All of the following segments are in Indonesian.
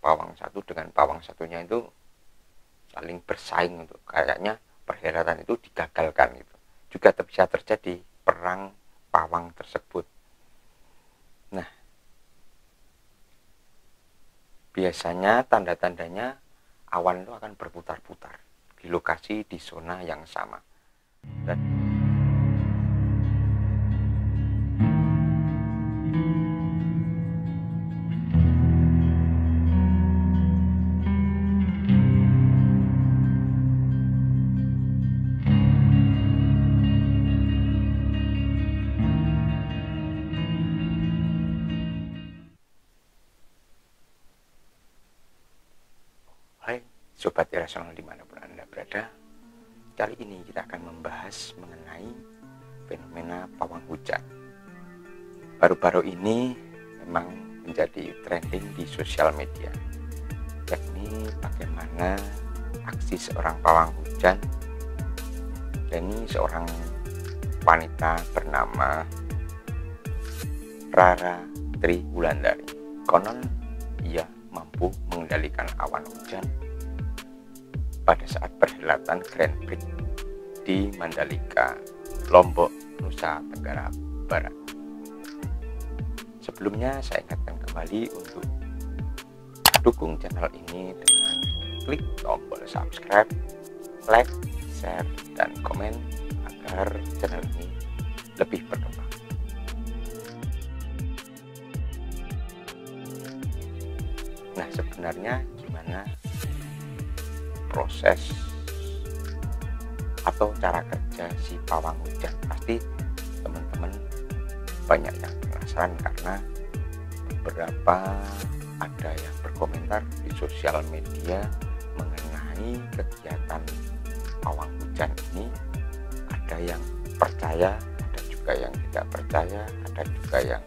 pawang satu dengan pawang satunya itu saling bersaing untuk kayaknya perhelatan itu digagalkan gitu. Juga bisa terjadi perang pawang tersebut. Nah, biasanya tanda-tandanya awan itu akan berputar-putar di lokasi di zona yang sama. Dan hai Sobat Irasional dimanapun Anda berada, kali ini kita akan membahas mengenai fenomena pawang hujan. Baru-baru ini memang menjadi trending di sosial media, yakni bagaimana aksi seorang pawang hujan, dan ini seorang wanita bernama Rara Triwulandari. Konon ia mampu mengendalikan awan hujan pada saat perhelatan Grand Prix di Mandalika, Lombok, Nusa Tenggara Barat. Sebelumnya saya ingatkan kembali untuk dukung channel ini dengan klik tombol subscribe, like, share, dan komen agar channel ini lebih berkembang. Nah, sebenarnya gimana proses atau cara kerja si pawang hujan? Pasti teman-teman banyak yang penasaran karena beberapa ada yang berkomentar di sosial media mengenai kegiatan pawang hujan ini. Ada yang percaya, ada juga yang tidak percaya, ada juga yang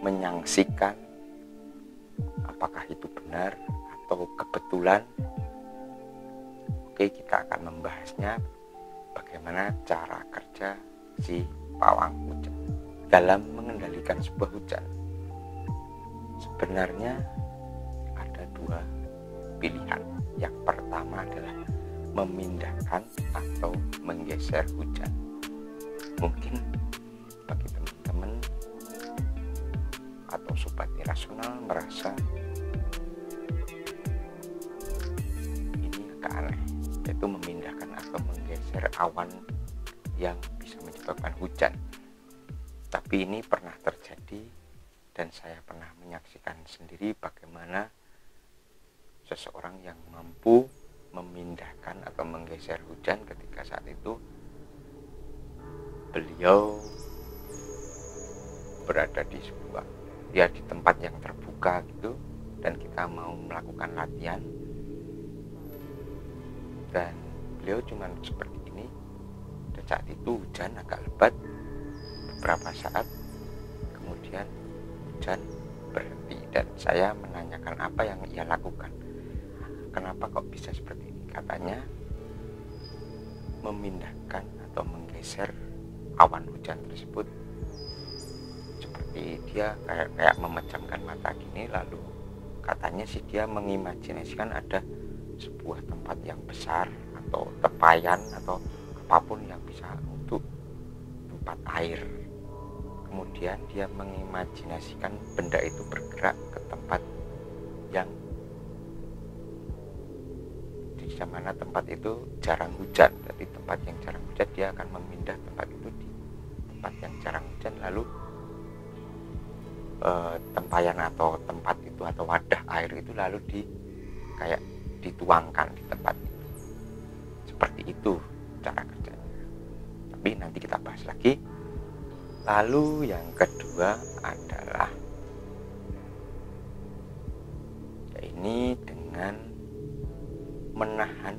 menyaksikan apakah itu benar atau kebetulan. Oke, kita akan membahasnya bagaimana cara kerja si pawang hujan dalam mengendalikan sebuah hujan. Sebenarnya ada dua pilihan. Yang pertama adalah memindahkan atau menggeser hujan. Mungkin bagi teman-teman atau sobat irasional merasa ini agak aneh, yaitu memindahkan atau menggeser awan yang bisa menyebabkan hujan. Tapi ini pernah terjadi dan saya pernah menyaksikan sendiri bagaimana seseorang yang mampu memindahkan atau menggeser hujan ketika saat itu beliau berada di tempat yang terbuka gitu, dan kita mau melakukan latihan dan beliau cuma seperti ini. Dan saat itu hujan agak lebat beberapa saat, kemudian hujan berhenti dan saya menanyakan apa yang ia lakukan, kenapa kok bisa seperti ini. Katanya memindahkan atau menggeser awan hujan tersebut seperti dia kayak memejamkan mata gini, lalu katanya sih dia mengimajinasikan ada sebuah tempat yang besar atau tepayan atau apapun yang bisa untuk tempat air. Kemudian dia mengimajinasikan benda itu bergerak ke tempat yang di mana tempat itu jarang hujan. Jadi tempat yang jarang hujan dia akan memindah tempat itu di tempat yang jarang hujan, lalu tempayan atau tempat itu atau wadah air itu lalu kayak dituangkan di tempat itu. Seperti itu cara kerjanya. Tapi nanti kita bahas lagi. Lalu yang kedua adalah ini dengan menahan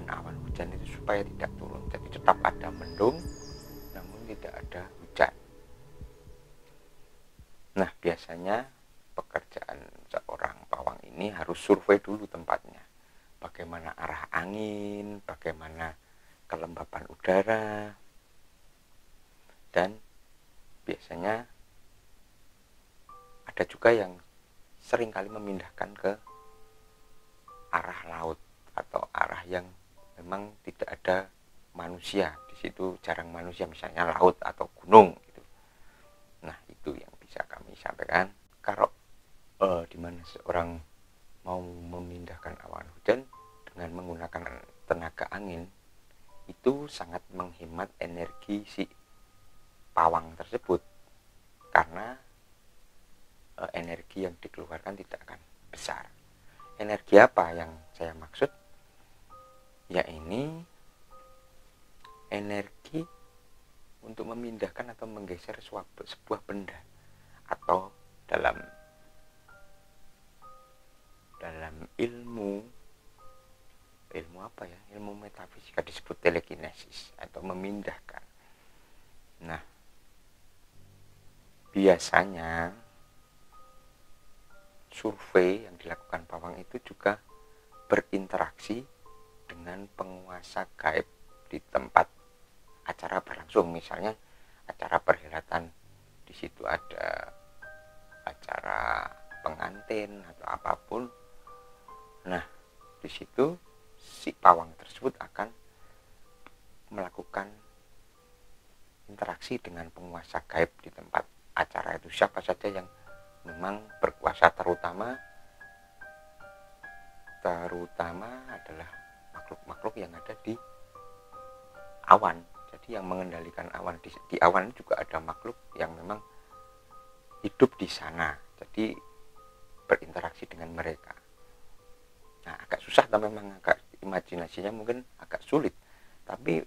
awan hujan itu supaya tidak turun. Jadi tetap ada mendung namun tidak ada hujan. Nah, biasanya pekerjaan seorang pawang ini harus survei dulu tempatnya. Bagaimana arah angin, bagaimana kelembapan udara, dan biasanya ada juga yang seringkali memindahkan ke arah laut atau arah yang memang tidak ada manusia di situ, jarang manusia, misalnya laut atau gunung gitu. Nah, itu yang bisa kami sampaikan. Kalau di mana seorang mau memindahkan awan hujan dengan menggunakan tenaga angin, itu sangat menghemat energi si pawang tersebut, karena energi yang dikeluarkan tidak akan besar. Energi apa yang saya maksud? Ya, ini energi untuk memindahkan atau menggeser sebuah benda, atau dalam ilmu apa ya, ilmu metafisika disebut telekinesis atau memindahkan. Nah, biasanya survei yang dilakukan pawang itu juga berinteraksi dengan penguasa gaib di tempat acara berlangsung. Misalnya acara perhelatan, di situ ada acara pengantin atau apapun. Nah, di situ si pawang tersebut akan melakukan interaksi dengan penguasa gaib di tempat acara itu, siapa saja yang memang berkuasa, terutama adalah makhluk-makhluk yang ada di awan. Jadi yang mengendalikan awan, di awan juga ada makhluk yang memang hidup di sana, jadi berinteraksi dengan mereka. Nah, agak susah, tapi memang agak imajinasinya mungkin agak sulit, tapi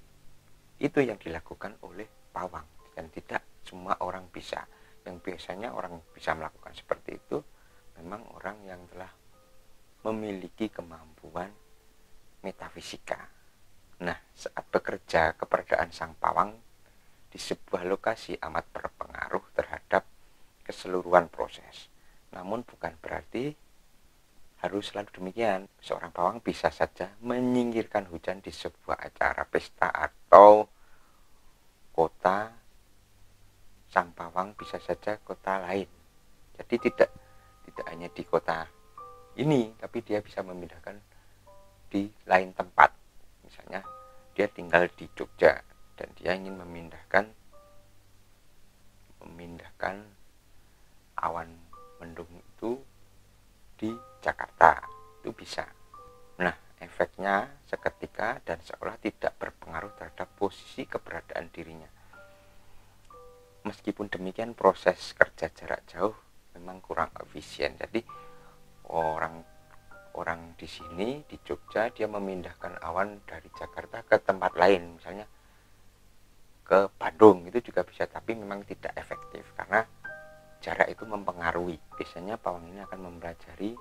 itu yang dilakukan oleh pawang, dan tidak semua orang bisa. Yang biasanya orang bisa melakukan seperti itu memang orang yang telah memiliki kemampuan metafisika. Nah, saat bekerja, keberadaan sang pawang di sebuah lokasi amat berpengaruh terhadap keseluruhan proses. Namun bukan berarti harus selalu demikian. Seorang pawang bisa saja menyingkirkan hujan di sebuah acara pesta atau kota. Sang pawang bisa saja kota lain. Jadi tidak hanya di kota ini, tapi dia bisa memindahkan di lain tempat. Misalnya dia tinggal di Jogja dan dia ingin memindahkan awan mendung itu di Jakarta, itu bisa. Nah, efeknya seketika dan seolah tidak berpengaruh terhadap posisi keberadaan dirinya. Meskipun demikian, proses kerja jarak jauh memang kurang efisien. Jadi orang di sini di Jogja, dia memindahkan awan dari Jakarta ke tempat lain, misalnya ke Bandung, itu juga bisa, tapi memang tidak efektif karena jarak itu mempengaruhi. Biasanya pawang ini akan mempelajari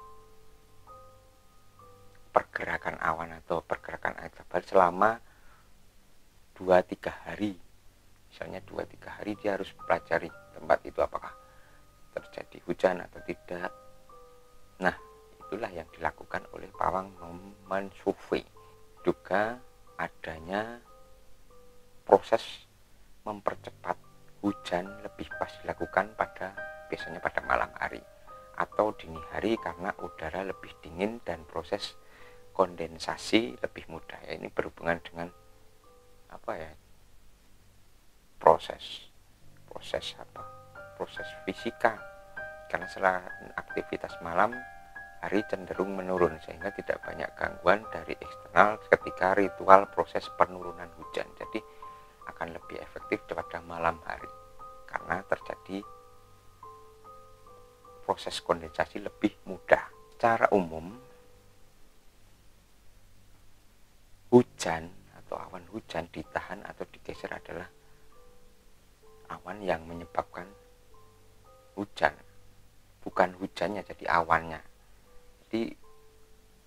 pergerakan awan atau pergerakan air tebal selama 2-3 hari. Misalnya 2-3 hari dia harus pelajari tempat itu apakah terjadi hujan atau tidak. Nah, itulah yang dilakukan oleh pawang mensurvei. Juga adanya proses mempercepat hujan lebih pas dilakukan biasanya pada malam hari atau dini hari, karena udara lebih dingin dan proses kondensasi lebih mudah. Ya, ini berhubungan dengan proses fisika, karena setelah aktivitas malam, hari cenderung menurun sehingga tidak banyak gangguan dari eksternal ketika ritual proses penurunan hujan. Jadi akan lebih efektif pada malam hari karena terjadi proses kondensasi lebih mudah. Secara umum, hujan atau awan hujan ditahan atau digeser adalah awan yang menyebabkan hujan, bukan hujannya jadi awannya. Jadi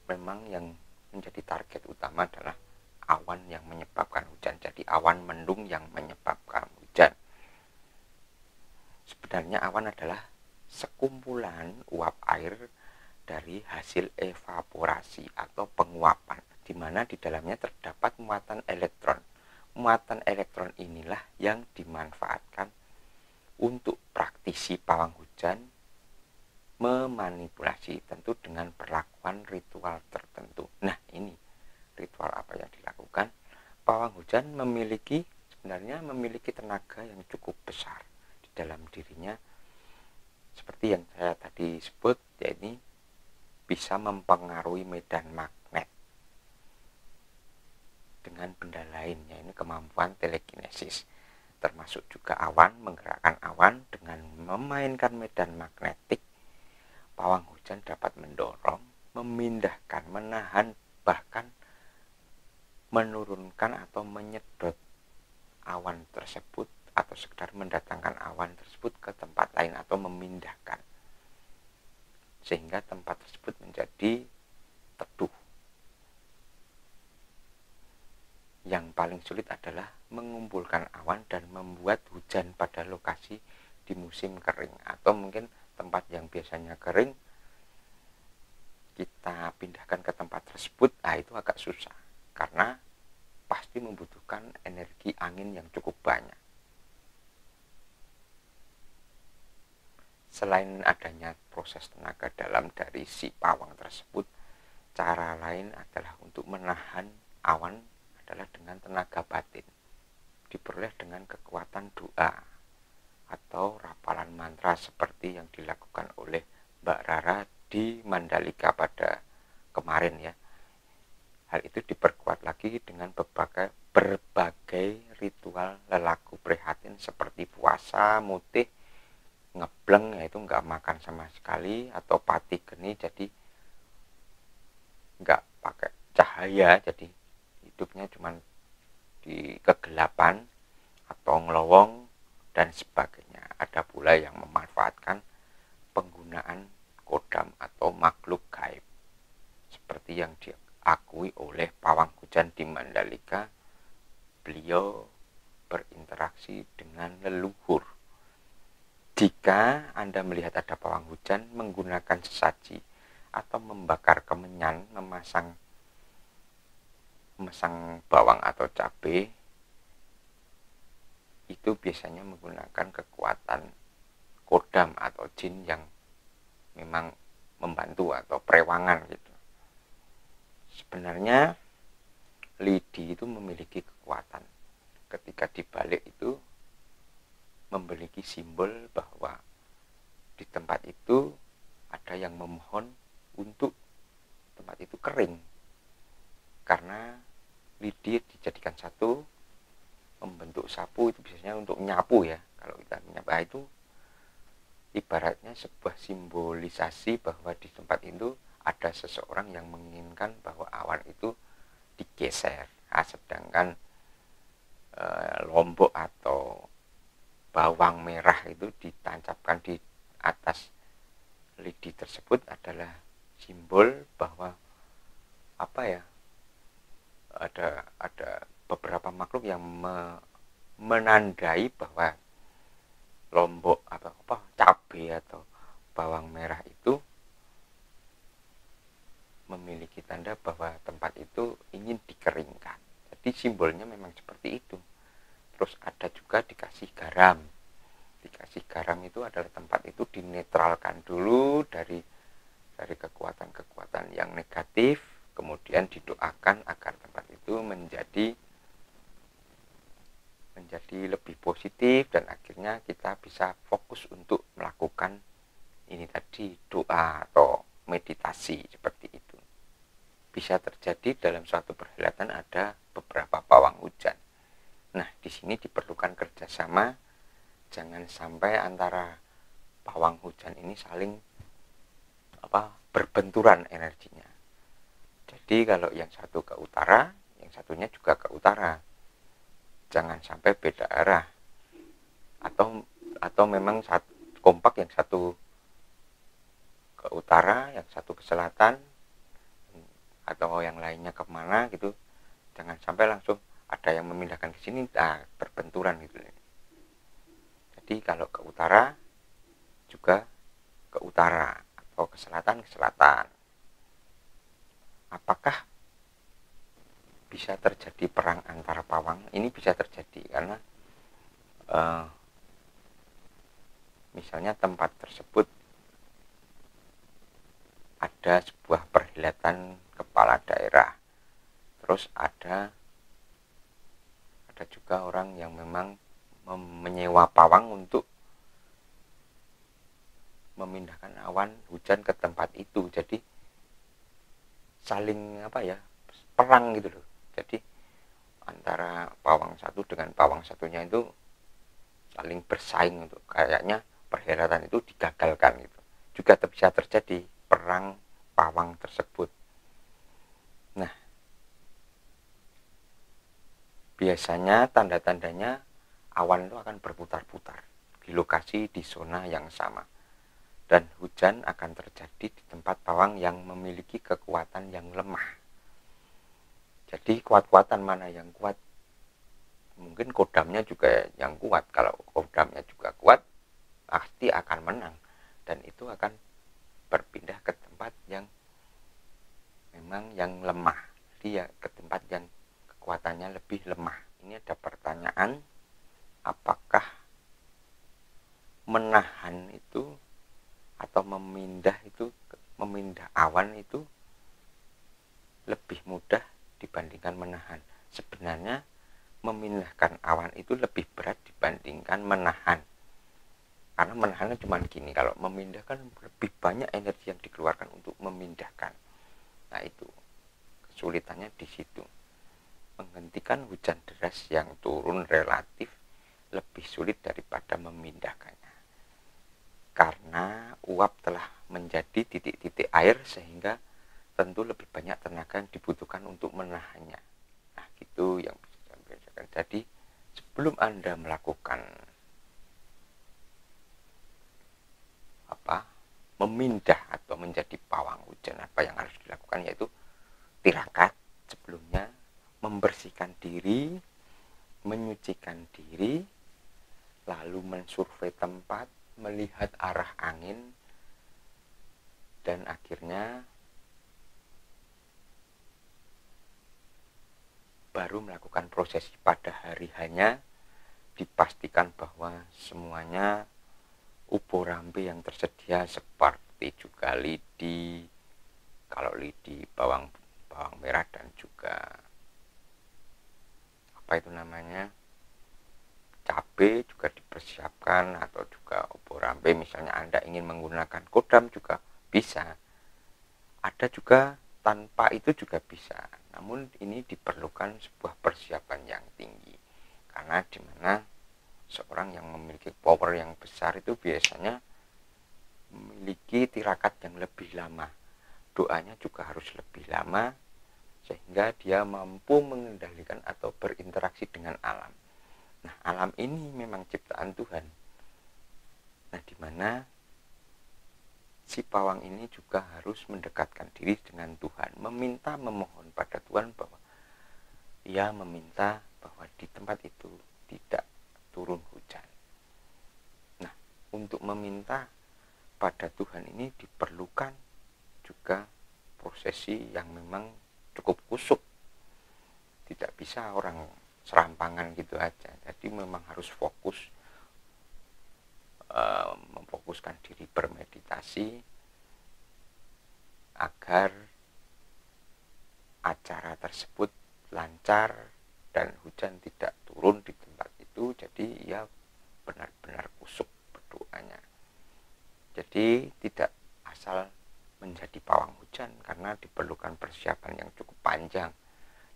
memang yang menjadi target utama adalah awan yang menyebabkan hujan, jadi awan mendung yang menyebabkan hujan. Sebenarnya awan adalah sekumpulan uap air dari hasil evaporasi atau penguapan, di mana di dalamnya terdapat muatan elektron. Muatan elektron inilah yang dimanfaatkan untuk praktisi pawang hujan memanipulasi, tentu dengan perlakuan ritual tertentu. Nah, ini ritual apa yang dilakukan? Pawang hujan sebenarnya memiliki tenaga yang cukup besar di dalam dirinya, seperti yang saya tadi sebut, yaitu bisa mempengaruhi medan magnet dengan benda lain, yaitu kemampuan telekinesis, termasuk juga awan, menggerakkan awan dengan memainkan medan magnetik. Pawang hujan dapat mendorong, memindahkan, menahan, bahkan menurunkan atau menyedot awan tersebut, atau sekedar mendatangkan awan tersebut ke tempat lain atau memindahkan, sehingga tempat tersebut menjadi teduh. Yang paling sulit adalah mengumpulkan awan dan membuat hujan pada lokasi di musim kering, atau mungkin tempat yang biasanya kering kita pindahkan ke tempat tersebut. Itu agak susah karena pasti membutuhkan energi angin yang cukup banyak. Selain adanya proses tenaga dalam dari si pawang tersebut, cara lain adalah untuk menahan awan adalah dengan tenaga batin, diperoleh dengan kekuatan doa atau rapalan mantra seperti yang dilakukan oleh Mbak Rara di Mandalika pada kemarin ya. Hal itu diperkuat lagi dengan berbagai ritual lelaku prihatin seperti puasa, mutih, ngebleng, yaitu nggak makan sama sekali, atau pati geni, jadi nggak pakai cahaya, jadi hidupnya cuma di kegelapan atau ngelowong dan sebagainya. Ada pula yang memanfaatkan penggunaan kodam atau makhluk gaib seperti yang diakui oleh pawang hujan di Mandalika. Beliau berinteraksi dengan leluhur. Jika Anda melihat ada pawang hujan menggunakan sesaji atau membakar kemenyan, memasang bawang atau cabai, itu biasanya menggunakan kekuatan kodam atau jin yang memang membantu atau perewangan gitu. Sebenarnya lidi itu memiliki kekuatan. Ketika dibalik itu memiliki simbol bahwa di tempat itu ada yang memohon untuk tempat itu kering, karena lidi dijadikan satu, membentuk sapu, itu biasanya untuk nyapu ya. Kalau kita menyapu itu ibaratnya sebuah simbolisasi bahwa di tempat itu ada seseorang yang menginginkan bahwa awan itu digeser. Sedangkan lombok atau bawang merah itu ditancapkan di atas lidi tersebut adalah simbol bahwa ada beberapa makhluk yang menandai bahwa lombok atau cabai atau bawang merah itu memiliki tanda bahwa tempat itu ingin dikeringkan. Jadi simbolnya memang seperti itu. Terus ada juga dikasih garam. Dikasih garam itu adalah tempat itu dinetralkan dulu dari kekuatan-kekuatan yang negatif, kemudian didoakan agar tempat itu menjadi lebih positif, dan akhirnya kita bisa fokus untuk melakukan ini tadi, doa atau meditasi seperti itu. Bisa terjadi dalam suatu perhelatan ada beberapa pawang hujan. Nah, di sini diperlukan kerjasama, jangan sampai antara pawang hujan ini saling berbenturan energinya. Jadi kalau yang satu ke utara, yang satunya juga ke utara. Jangan sampai beda arah. Atau memang kompak, yang satu ke utara, yang satu ke selatan, atau yang lainnya kemana gitu. Jangan sampai langsung ada yang memindahkan ke sini, berbenturan gitu. Jadi kalau ke utara juga ke utara, atau ke selatan ke selatan. Apakah bisa terjadi perang antara pawang? Ini bisa terjadi karena misalnya tempat tersebut ada sebuah perhelatan kepala daerah. Terus ada juga orang yang memang menyewa pawang untuk memindahkan awan hujan ke tempat itu. Jadi saling perang gitu loh. Jadi antara pawang satu dengan pawang satunya itu saling bersaing untuk kayaknya perhelatan itu digagalkan gitu. Juga bisa terjadi perang pawang tersebut. Nah, biasanya tanda-tandanya awan itu akan berputar-putar di lokasi di zona yang sama. Dan hujan akan terjadi di tempat pawang yang memiliki kekuatan yang lemah. Jadi kekuatan mana yang kuat? Mungkin kodamnya juga yang kuat. Kalau kodamnya juga kuat, pasti akan menang. Dan itu akan berpindah ke tempat yang memang yang lemah. Dia ke tempat yang kekuatannya lebih lemah. Ini ada pertanyaan, apakah menahan itu atau memindah awan itu lebih mudah dibandingkan menahan? Sebenarnya memindahkan awan itu lebih berat dibandingkan menahan. Karena menahannya cuma gini, kalau memindahkan lebih banyak energi yang dikeluarkan untuk memindahkan. Nah, itu kesulitannya di situ. Menghentikan hujan deras yang turun relatif lebih sulit daripada memindahkannya. Karena uap telah menjadi titik-titik air sehingga tentu lebih banyak tenaga yang dibutuhkan untuk menahannya. Nah, gitu yang bisa saya bedakan. Jadi sebelum Anda melakukan memindah atau menjadi pawang hujan, apa yang harus dilakukan yaitu tirakat sebelumnya, membersihkan diri, menyucikan diri, lalu mensurvei tempat, melihat arah angin, dan akhirnya baru melakukan prosesi pada hari hanya. Dipastikan bahwa semuanya ubo rambe yang tersedia seperti juga lidi, kalau lidi bawang merah, dan juga cabai juga dipersiapkan, atau juga ubo rambe misalnya Anda ingin menggunakan kodam juga bisa. Ada juga tanpa itu juga bisa, namun ini diperlukan sebuah persiapan yang tinggi, karena dimana seorang yang memiliki power yang besar itu biasanya memiliki tirakat yang lebih lama, doanya juga harus lebih lama, sehingga dia mampu mengendalikan atau berinteraksi dengan alam. Nah, alam ini memang ciptaan Tuhan. Nah, dimana si pawang ini juga harus mendekatkan diri dengan Tuhan, memohon pada Tuhan bahwa ia meminta bahwa di tempat itu tidak turun hujan. Nah, untuk meminta pada Tuhan ini diperlukan juga prosesi yang memang cukup kusuk. Tidak bisa orang serampangan gitu aja. Jadi memang harus fokus, memfokuskan diri bermeditasi agar acara tersebut lancar dan hujan tidak turun di tempat itu. Jadi ia benar-benar kusuk berdoanya. Jadi tidak asal menjadi pawang hujan, karena diperlukan persiapan yang cukup panjang,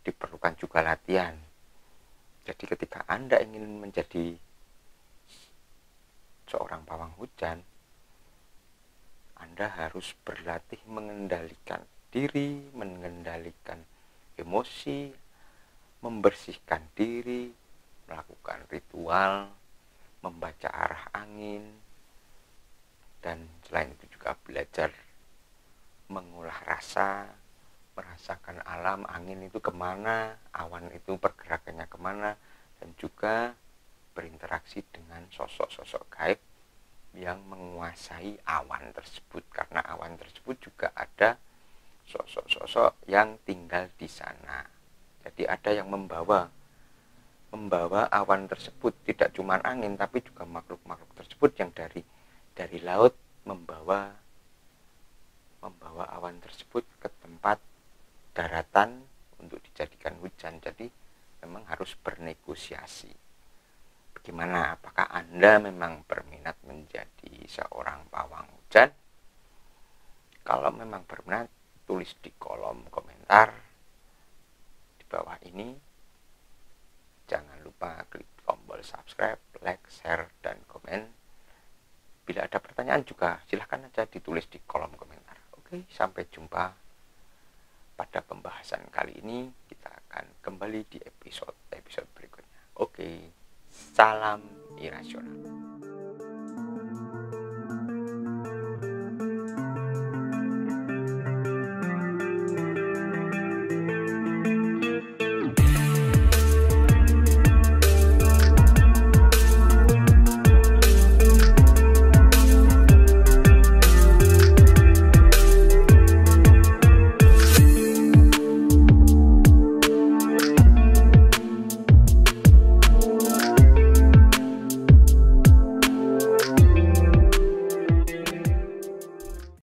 diperlukan juga latihan. Jadi ketika Anda ingin menjadi seorang pawang hujan, Anda harus berlatih mengendalikan diri, mengendalikan emosi, membersihkan diri, melakukan ritual, membaca arah angin, dan selain itu juga belajar mengolah rasa, merasakan alam, angin itu kemana, awan itu pergerakannya kemana, dan juga berinteraksi dengan sosok-sosok gaib yang menguasai awan tersebut, karena awan tersebut juga ada sosok-sosok yang tinggal di sana. Jadi ada yang membawa awan tersebut, tidak cuma angin tapi juga makhluk-makhluk tersebut yang dari laut membawa awan tersebut bernegosiasi. Bagaimana, apakah Anda memang berminat menjadi seorang pawang hujan? Kalau memang berminat, tulis di kolom komentar di bawah ini. Jangan lupa klik tombol subscribe, like, share, dan komen. Bila ada pertanyaan juga silahkan aja ditulis di kolom komentar. Oke, sampai jumpa pada pembahasan kali ini. Kita akan kembali di episode berikutnya. Oke, salam irasional.